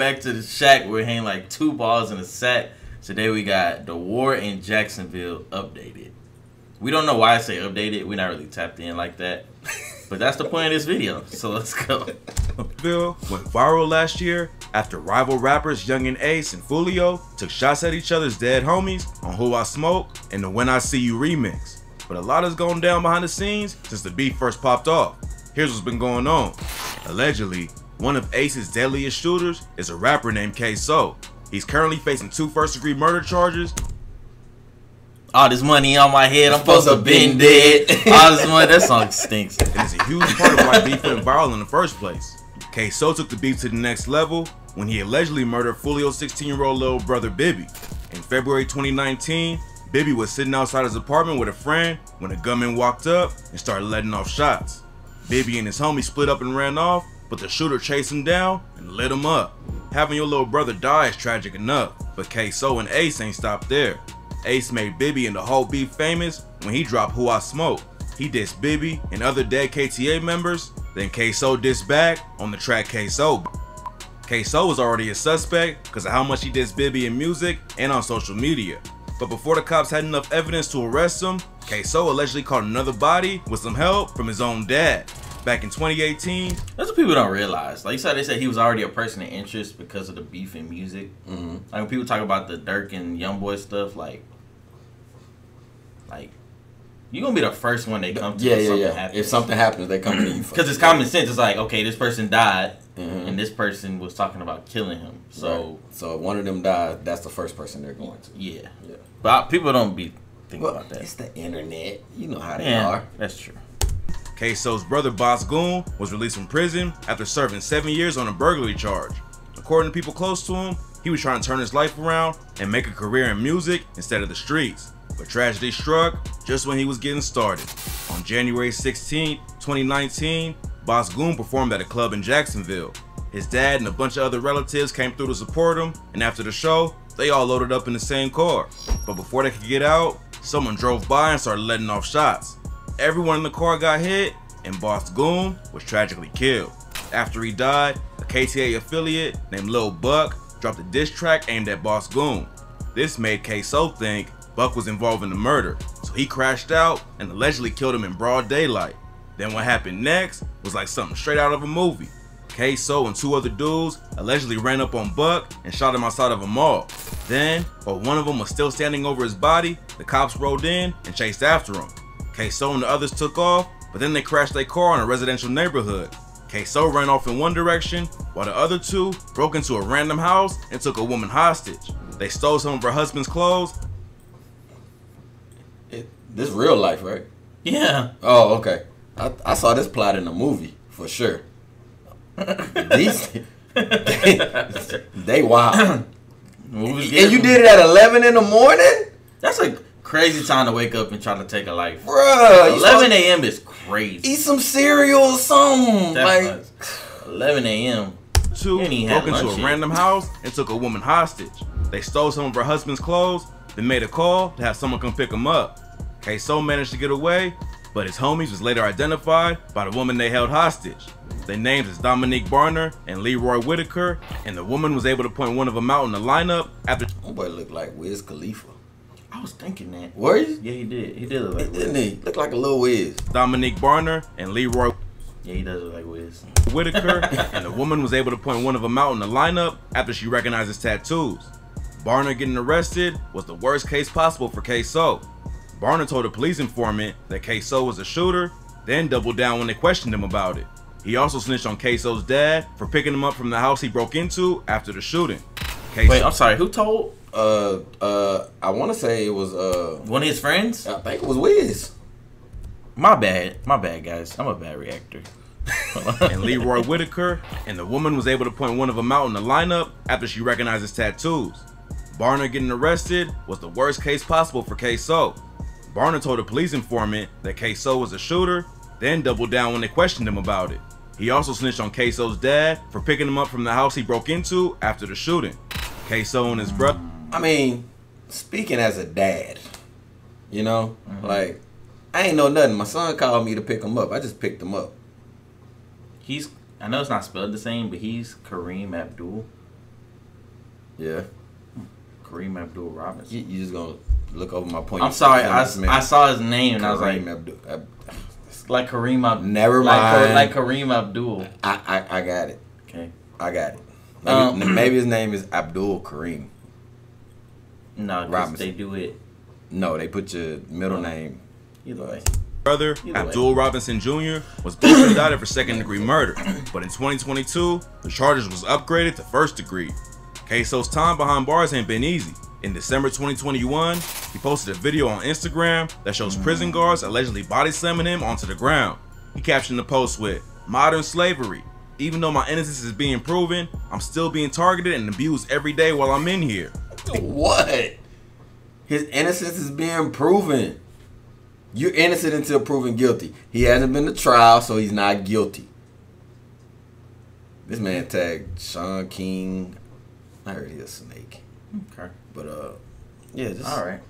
back to the shack. We're hanging like 2 balls in a sack. Today we got the war in Jacksonville updated. We don't know why I say updated. We're not really tapped in like that. But that's the point of this video. So let's go. Bill went viral last year after rival rappers Young and Ace and Fulio took shots at each other's dead homies on Who I Smoke and the When I See You remix. But a lot has gone down behind the scenes since the beef first popped off. Here's what's been going on. Allegedly, one of Ace's deadliest shooters is a rapper named K-So. He's currently facing 2 first-degree murder charges. All this money on my head, I'm supposed to have been dead. All this money, that song stinks. And it's a huge part of why beef went viral in the first place. K-So took the beef to the next level when he allegedly murdered Fulio's 16-year-old little brother Bibby. In February 2019, Bibby was sitting outside his apartment with a friend when a gunman walked up and started letting off shots. Bibby and his homie split up and ran off, but the shooter chased him down and lit him up. Having your little brother die is tragic enough, but K-So and Ace ain't stopped there. Ace made Bibby and the whole beef famous when he dropped Who I Smoke. He dissed Bibby and other dead KTA members, then K-So dissed back on the track K-So. K-So was already a suspect because of how much he dissed Bibby in music and on social media. But before the cops had enough evidence to arrest him, K-So allegedly caught another body with some help from his own dad. Back in 2018. That's what people don't realize. Like you said, they said he was already a person of interest because of the beef in music. Like when people talk about the Dirk and Youngboy stuff, like you're gonna be the first one they come to. If something happens, they come to you. Because it's common sense. It's like, okay, this person died, and this person was talking about killing him. So, so if one of them died, that's the first person they're going to. Yeah. But people don't be thinking about that. It's the internet. You know how they are. That's true. K-So's brother Boss Goon was released from prison after serving 7 years on a burglary charge. According to people close to him, he was trying to turn his life around and make a career in music instead of the streets. But tragedy struck just when he was getting started. On January 16, 2019, Boss Goon performed at a club in Jacksonville. His dad and a bunch of other relatives came through to support him, and after the show, they all loaded up in the same car. But before they could get out, someone drove by and started letting off shots. Everyone in the car got hit, and Boss Goon was tragically killed. After he died, a KTA affiliate named Lil Buck dropped a diss track aimed at Boss Goon. This made K-So think Buck was involved in the murder, so he crashed out and allegedly killed him in broad daylight. Then what happened next was like something straight out of a movie. K-So and 2 other dudes allegedly ran up on Buck and shot him outside of a mall. Then, while one of them was still standing over his body, the cops rolled in and chased after him. K-So and the others took off, but then they crashed their car in a residential neighborhood. K-So ran off in one direction, while the other 2 broke into a random house and took a woman hostage. They stole some of her husband's clothes. This real life, right? Yeah. Oh, okay. I saw this plot in a movie, for sure. They wild. And you did it at 11 in the morning? That's a crazy time to wake up and try to take a life. Bruh. 11 a.m. is crazy. Eat some cereal or something. Like 11 a.m. 2 broke into a random house and took a woman hostage. They stole some of her husband's clothes, then made a call to have someone come pick him up. K-So managed to get away, but his homies was later identified by the woman they held hostage. Their names is Dominique Barner and Leroy Whitaker, and the woman was able to point one of them out in the lineup after. Oh boy, looked like Wiz Khalifa. I was thinking that. Were you? Yeah, he did. He did look like Wiz. Didn't he? Looked like a little Wiz. Dominique Barner and Leroy. Yeah, he does look like Wiz. Whitaker, and the woman was able to point one of them out in the lineup after she recognized his tattoos. Barner getting arrested was the worst case possible for K-So. Barner told a police informant that K-So was a shooter, then doubled down when they questioned him about it. He also snitched on K-So's dad for picking him up from the house he broke into after the shooting. Wait, I'm sorry, who told? I want to say it was one of his friends? I think it was Wiz. My bad, guys. I'm a bad reactor. And Leroy Whitaker, and the woman was able to point one of them out in the lineup after she recognized his tattoos. Barner getting arrested was the worst case possible for K-So. Barner told a police informant that K-So was a shooter, then doubled down when they questioned him about it. He also snitched on K-So's dad for picking him up from the house he broke into after the shooting. K-So and his brother. I mean, speaking as a dad, you know, like, I ain't know nothing. My son called me to pick him up. I just picked him up. I know it's not spelled the same, but he's Kareem Abdul. Yeah. Kareem Abdul-Robinson. You just gonna look over my point. I'm sorry, I saw his name and I was like, like Kareem Abdul. Never mind. Like Kareem Abdul. I got it. Okay. I got it. Maybe his name is Abdul Kareem. No, because they do it. No, they put your middle name. Either way. Brother, Abdul Robinson Jr. was both indicted for second-degree murder, but in 2022, the charges was upgraded to first degree. Queso's time behind bars ain't been easy. In December 2021, he posted a video on Instagram that shows prison guards allegedly body slamming him onto the ground. He captioned the post with, "Modern slavery. Even though my innocence is being proven, I'm still being targeted and abused every day while I'm in here." What? His innocence is being proven. You're innocent until proven guilty. He hasn't been to trial, so he's not guilty. This man tagged Sean King. I heard he's a snake. Okay. But yeah, just all right.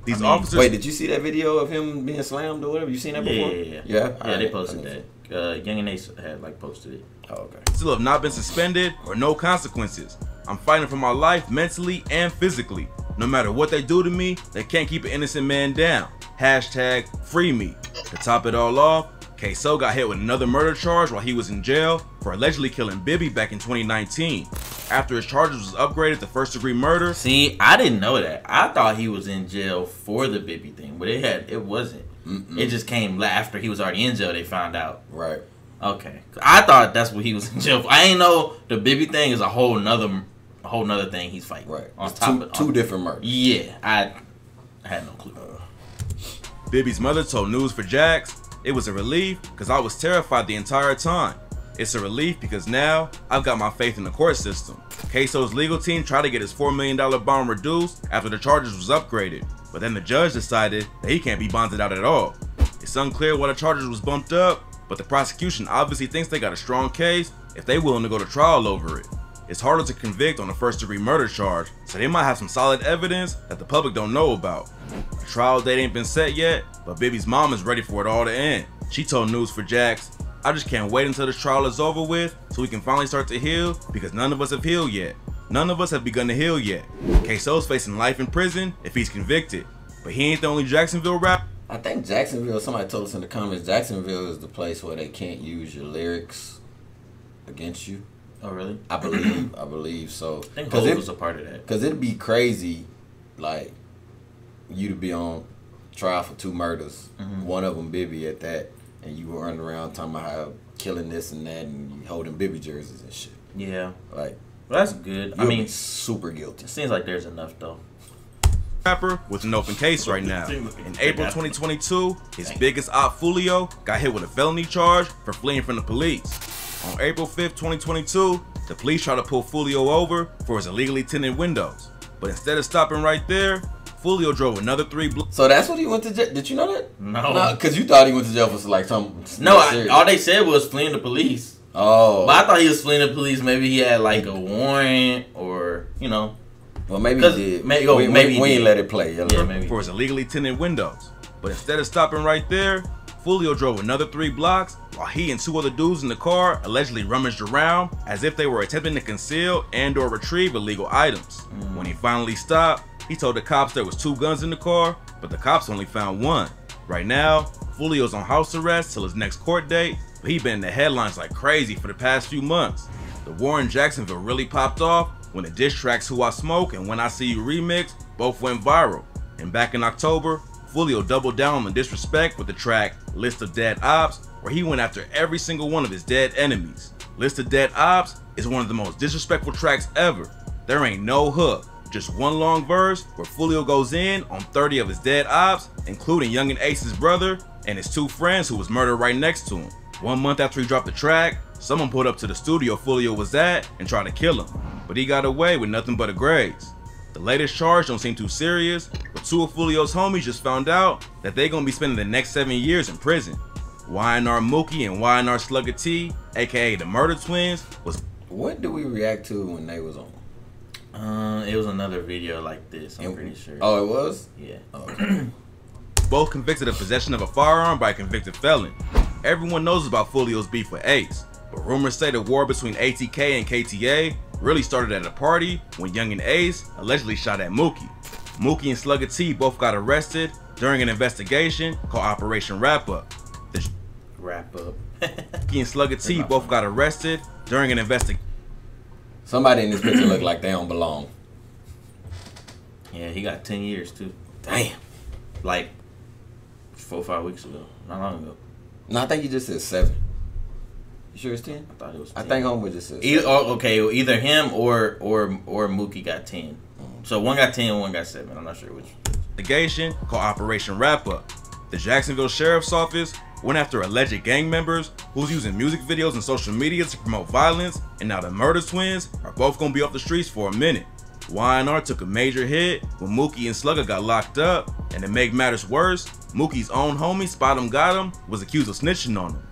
These officers. Wait, did you see that video of him being slammed or whatever? You seen that before? Yeah, they posted that. Young and Ace had posted it. Oh, okay. Still have not been suspended or no consequences. I'm fighting for my life mentally and physically. No matter what they do to me, they can't keep an innocent man down. Hashtag free me. To top it all off, Queso got hit with another murder charge while he was in jail for allegedly killing Bibby back in 2019. After his charges was upgraded to first degree murder. See, I didn't know that. I thought he was in jail for the Bibby thing, but it wasn't. It just came after he was already in jail. They found out. Right. Okay. I thought that's what he was in jail for. I ain't know the Bibby thing is a whole nother thing he's fighting. Right. On top of two different murders. Yeah, I had no clue. Bibby's mother told News4Jax, "It was a relief because I was terrified the entire time. It's a relief because now I've got my faith in the court system." Queso's legal team tried to get his $4 million bond reduced after the charges was upgraded, but then the judge decided that he can't be bonded out at all. It's unclear why the charges was bumped up, but the prosecution obviously thinks they got a strong case if they willing to go to trial over it. It's harder to convict on a first-degree murder charge, so they might have some solid evidence that the public don't know about. The trial date ain't been set yet, but Bibby's mom is ready for it all to end. She told News4Jax, "I just can't wait until this trial is over with so we can finally start to heal because none of us have healed yet. None of us have begun to heal yet." Queso's facing life in prison if he's convicted, but he ain't the only Jacksonville rapper. I think Jacksonville, somebody told us in the comments, Jacksonville is the place where they can't use your lyrics against you. Oh, really? I believe so. I think Hov was a part of that. Because it'd be crazy, like, you to be on trial for 2 murders, one of them Bibby at that, and you were running around talking about how killing this and that, and you holding Bibby jerseys and shit. Yeah. Like, well, that's good. I mean, super guilty. It seems like there's enough though. Rapper with an open case right now. In April 2022, his biggest op, Fulio, got hit with a felony charge for fleeing from the police. On April 5th, 2022, the police tried to pull Fulio over for his illegally tinted windows. But instead of stopping right there, Fulio drove another 3 blocks. So that's what he went to jail? Did you know that? No. Because you thought he went to jail for like something. No, all they said was fleeing the police. Oh. But I thought he was fleeing the police. Maybe he had like a warrant or, Well, maybe he did. Maybe we ain't let it play. Yeah, maybe. For his illegally tinted windows. But instead of stopping right there, Fulio drove another 3 blocks while he and 2 other dudes in the car allegedly rummaged around as if they were attempting to conceal and or retrieve illegal items. When he finally stopped, he told the cops there was 2 guns in the car, but the cops only found 1. Right now, Fulio's on house arrest till his next court date, but he been in the headlines like crazy for the past few months. The war in Jacksonville really popped off when the diss tracks Who I Smoke and When I See You remix both went viral. And back in October, Fulio doubled down on the disrespect with the track List of Dead Ops, where he went after every single one of his dead enemies. List of Dead Ops is one of the most disrespectful tracks ever. There ain't no hook, just one long verse where Fulio goes in on 30 of his dead ops, including Young and Ace's brother and his 2 friends who was murdered right next to him. 1 month after he dropped the track, someone pulled up to the studio Fulio was at and tried to kill him, but he got away with nothing but a graze. The latest charge don't seem too serious, but 2 of Fulio's homies just found out that they're gonna be spending the next 7 years in prison. YNR Mookie and YNR Slugger T, aka the Murder Twins, was. What did we react to when they was on? It was another video like this, I'm pretty sure. Oh, it was? Yeah. Oh, okay. both convicted of possession of a firearm by a convicted felon. Everyone knows about Fulio's beef with Ace, but rumors say the war between ATK and KTA really started at a party when Young and Ace allegedly shot at Mookie. Mookie and Slugger T both got arrested during an investigation called Operation Wrap Up. Wrap Up. Mookie and Slugger T both got arrested during an investigation. Somebody in this picture look like they don't belong. Yeah, he got 10 years too. Damn. Like 4 or 5 weeks ago. Not long ago. No, I think you just said 7. You sure it's 10? I thought it was 10. I think Homeboy just said 7. Either him or Mookie got 10. So one got 10, one got 7. I'm not sure which. Investigation called Operation Wrap Up. The Jacksonville Sheriff's Office went after alleged gang members who's using music videos and social media to promote violence, and now the murder twins are both gonna be off the streets for a minute. Y&R took a major hit when Mookie and Slugger got locked up, and to make matters worse, Mookie's own homie, Spot 'em Got 'em, was accused of snitching on him.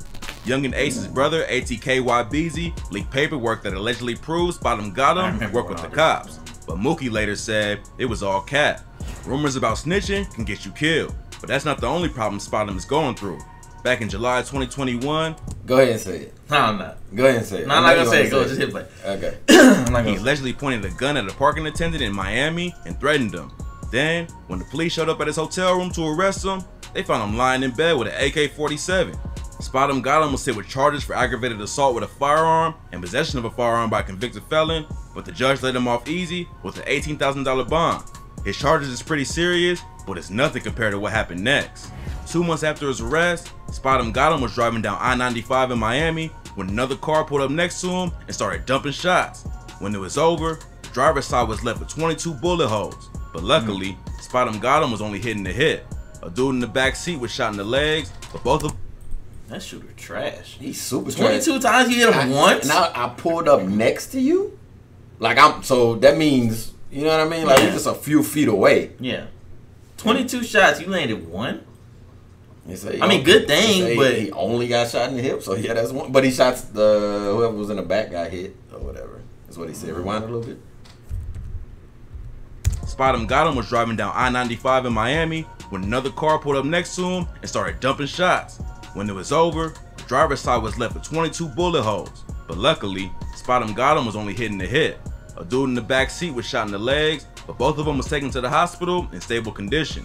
Young and Ace's brother, ATKYBZ, leaked paperwork that allegedly proves Spot 'em Got 'em worked with the cops, but Mookie later said it was all cap. Rumors about snitching can get you killed, but that's not the only problem Spot 'em is going through. Back in July 2021, Go ahead and say it. No, I'm not. Go ahead and say it. No, I'm not gonna say it. Go, just hit play. Okay. he allegedly pointed a gun at a parking attendant in Miami and threatened him. Then, when the police showed up at his hotel room to arrest him, they found him lying in bed with an AK-47. Spot 'em Got 'em was hit with charges for aggravated assault with a firearm and possession of a firearm by a convicted felon, but the judge let him off easy with an $18,000 bond. His charges is pretty serious, but it's nothing compared to what happened next. 2 months after his arrest, Spot 'em Got 'em was driving down I-95 in Miami when another car pulled up next to him and started dumping shots. When it was over, the driver's side was left with 22 bullet holes, but luckily, Spot 'em Got 'em was only hitting the hip. A dude in the back seat was shot in the legs, but both of That shooter trash. He's super trash. 22 times you hit him once? Now I pulled up next to you? So that means, you know what I mean? Like, we're just a few feet away. Yeah. 22 shots, you landed one? I mean, good thing, but he only got shot in the hip, so yeah, that's one. But he shot whoever was in the back got hit or whatever. That's what he said. Rewind a little bit. Spot 'em Got 'em was driving down I-95 in Miami when another car pulled up next to him and started dumping shots. When it was over, the driver's side was left with 22 bullet holes, but luckily, Spot 'em Got 'em was only hitting the hip. A dude in the back seat was shot in the legs, but both of them was taken to the hospital in stable condition.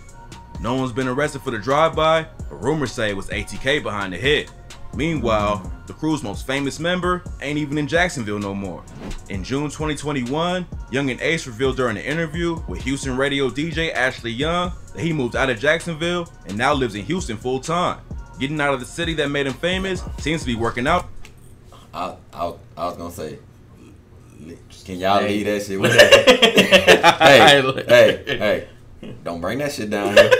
No one's been arrested for the drive-by, but rumors say it was ATK behind the hit. Meanwhile, the crew's most famous member ain't even in Jacksonville no more. In June 2021, Young and Ace revealed during an interview with Houston radio DJ Ashley Young that he moved out of Jacksonville and now lives in Houston full-time. Getting out of the city that made him famous seems to be working out. I was gonna say, can y'all leave that shit with that? hey, don't bring that shit down here.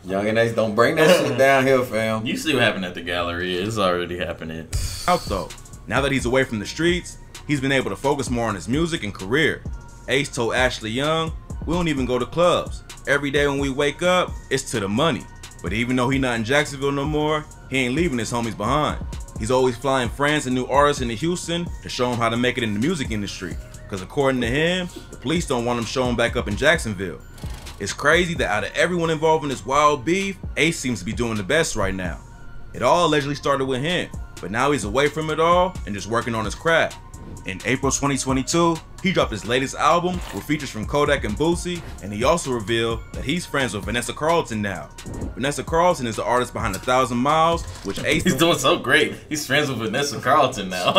Young and Ace, don't bring that shit down here, fam. You see what happened at the gallery. It's already happening. Out though, now that he's away from the streets, he's been able to focus more on his music and career. Ace told Ashley Young, "We don't even go to clubs. Every day when we wake up, it's to the money." But even though he's not in Jacksonville no more, he ain't leaving his homies behind. He's always flying friends and new artists into Houston to show him how to make it in the music industry. Because according to him, the police don't want him showing back up in Jacksonville. It's crazy that out of everyone involved in this wild beef, Ace seems to be doing the best right now. It all allegedly started with him, but now he's away from it all and just working on his craft. In April 2022, he dropped his latest album with features from Kodak and Boosie, and he also revealed that he's friends with Vanessa Carlton now. Vanessa Carlton is the artist behind 1,000 Miles, which Ace... He's doing so great. He's friends with Vanessa Carlton now.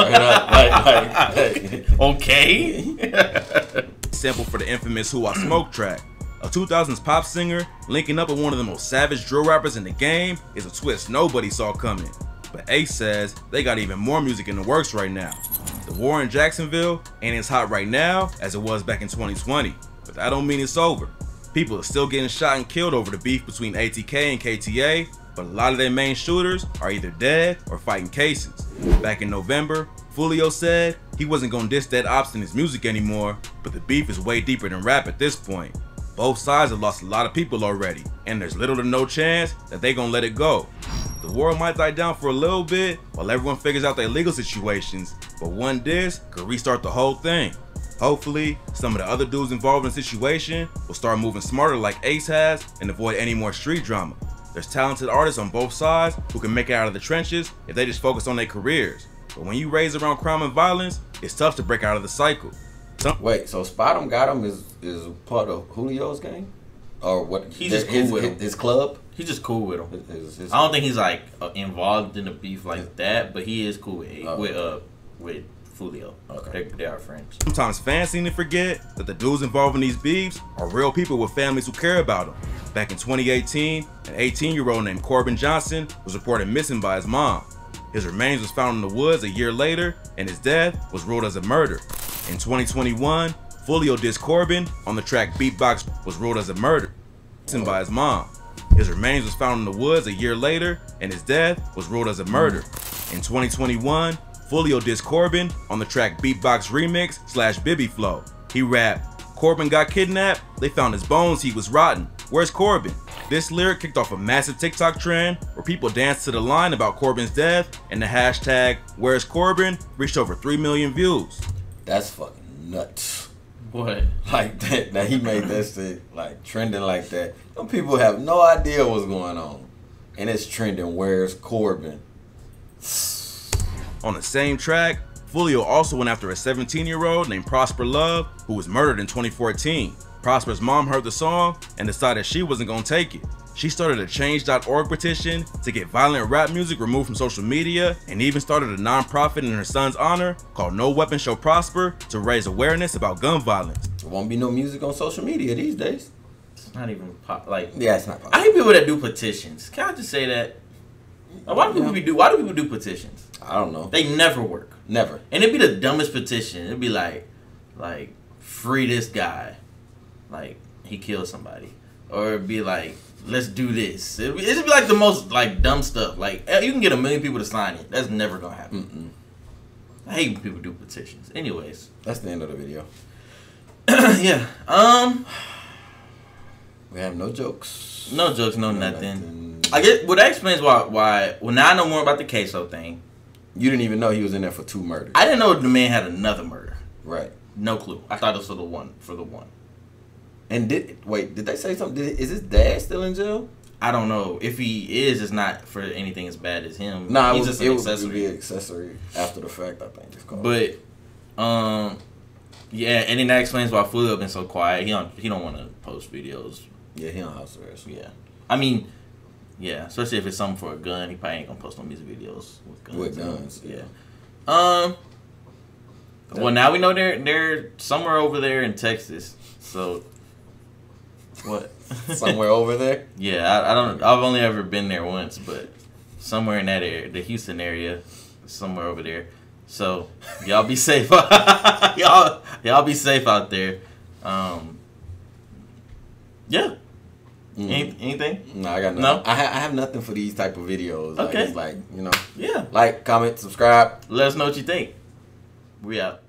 Okay. Sample for the infamous Who I Smoke track. A 2000s pop singer linking up with one of the most savage drill rappers in the game is a twist nobody saw coming. But Ace says they got even more music in the works right now. The war in Jacksonville ain't as hot right now as it was back in 2020, but that don't mean it's over. People are still getting shot and killed over the beef between ATK and KTA, but a lot of their main shooters are either dead or fighting cases. Back in November, Fulio said he wasn't gonna diss dead ops in his music anymore, but the beef is way deeper than rap at this point. Both sides have lost a lot of people already, and there's little to no chance that they gonna let it go. The war might die down for a little bit while everyone figures out their legal situations, but one diss could restart the whole thing. Hopefully, some of the other dudes involved in the situation will start moving smarter like Ace has and avoid any more street drama. There's talented artists on both sides who can make it out of the trenches if they just focus on their careers. But when you raise around crime and violence, it's tough to break out of the cycle. Wait, so Spot'em Got 'Em is part of Julio's gang? Or what? He's just cool with him. His club? He's just cool with him. His I don't think he's like involved in the beef like that, but he is cool with Fulio. Okay. They are friends. Sometimes fans seem to forget that the dudes involved in these beefs are real people with families who care about them. Back in 2018, an 18-year-old named Corbin Johnson was reported missing by his mom. His remains was found in the woods a year later, and his death was ruled as a murder. In 2021, Fulio dissed Corbin on the track Beatbox was ruled as a murder, missing by his mom. His remains was found in the woods a year later, and his death was ruled as a murder. In 2021, Fulio dissed Corbin on the track Beatbox Remix / Bibby Flow. He rapped, "Corbin got kidnapped, they found his bones, he was rotten. Where's Corbin?" This lyric kicked off a massive TikTok trend where people danced to the line about Corbin's death, and the hashtag Where's Corbin reached over 3 million views. That's fucking nuts. What? Like that. That he made that shit like trending like that. Some people have no idea what's going on, and it's trending. Where's Corbin? On the same track, Fulio also went after a 17-year-old named Prosper Love who was murdered in 2014. Prosper's mom heard the song and decided she wasn't gonna take it. She started a Change.org petition to get violent rap music removed from social media, and even started a non-profit in her son's honor called No Weapon Shall Prosper to raise awareness about gun violence. There won't be no music on social media these days. It's not even like. Yeah, it's not I hate people that do petitions. Can I just say that? Why do people do petitions? I don't know. They never work. Never. And it'd be the dumbest petition. It'd be like free this guy, like he killed somebody, or it'd be like, let's do this. It'd be like the most like dumb stuff. Like you can get 1 million people to sign it. That's never gonna happen. I hate when people do petitions. Anyways, that's the end of the video. Yeah. We have no jokes. No jokes. No nothing. I guess that explains why. Well, now I know more about the queso thing. You didn't even know he was in there for 2 murders. I didn't know the man had another murder. Right. No clue. I thought it was for the one. And did they say something? Is his dad still in jail? I don't know. If he is, it's not for anything as bad as him. Nah, he's just an accessory. It would be an accessory after the fact, I think it's called. But, yeah, and then that explains why Fulio been so quiet. He don't want to post videos. Yeah, he on house arrest. Yeah, I mean, yeah, especially if it's something for a gun, he probably ain't gonna post no music videos with guns. With guns, yeah. Well, now we know they're somewhere over there in Texas. So, what? Somewhere over there? Yeah, I don't. I've only ever been there once, but somewhere in that area, the Houston area, somewhere over there. So y'all be safe. y'all be safe out there. Yeah. Anything? No, I got nothing. No? I have nothing for these type of videos. Okay. Like, it's like, Yeah. like, comment, subscribe. Let us know what you think. We out.